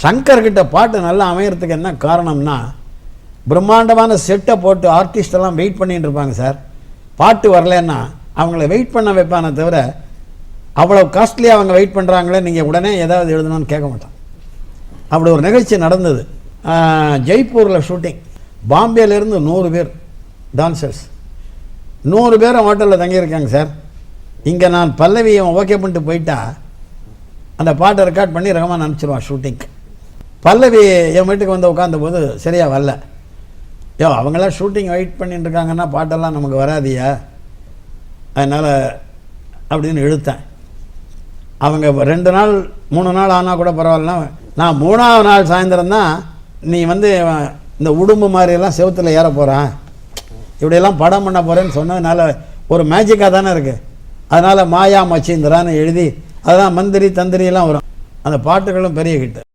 சங்கர்கிட்ட பாட்டு நல்லா அமையறதுக்கு என்ன காரணம்னா, பிரம்மாண்டமான செட்டை போட்டு ஆர்டிஸ்டெல்லாம் வெயிட் பண்ணிட்டு இருப்பாங்க சார். பாட்டு வரலன்னா அவங்கள வெயிட் பண்ண வைப்பானே தவிர, அவ்வளோ காஸ்ட்லியாக அவங்க வெயிட் பண்ணுறாங்களே நீங்கள் உடனே ஏதாவது எழுதணும்னு கேட்க மாட்டான். அப்படி ஒரு நிகழ்ச்சி நடந்தது. ஜெய்ப்பூரில் ஷூட்டிங். பாம்பேலேருந்து 100 பேர் டான்சர்ஸ், 100 பேரும் ஹோட்டலில் தங்கியிருக்காங்க சார். இங்கே நான் பல்லவியை ஓகே பண்ணிட்டு போயிட்டா அந்த பாட்டை ரெக்கார்ட் பண்ணி ரகமாக அனுப்பிச்சிடுவான் ஷூட்டிங்க்கு. பல்லவி என் வீட்டுக்கு வந்து உட்காந்த போது சரியாக வரல. அவங்களாம் ஷூட்டிங் வெயிட் பண்ணிட்டு இருக்காங்கன்னா பாட்டெல்லாம் நமக்கு வராதியா, அதனால் அப்படின்னு இழுத்தேன். அவங்க 2 நாள் 3 நாள் ஆனால் கூட பரவாயில்லனா, நான் 3ஆவது நாள் சாயந்தரம் தான் நீ வந்து இந்த உடும்பு மாதிரியெல்லாம் செவுத்தில் ஏற போகிறேன், இப்படியெல்லாம் படம் பண்ண போகிறேன்னு சொன்னதுனால ஒரு மேஜிக்காக தானே இருக்குது. அதனால் மாயா மச்சீந்திரான்னு எழுதி, அதுதான் மந்திரி தந்திரியெல்லாம் வரும். அந்த பாட்டுகளும் பெரிய ஹிட்டு.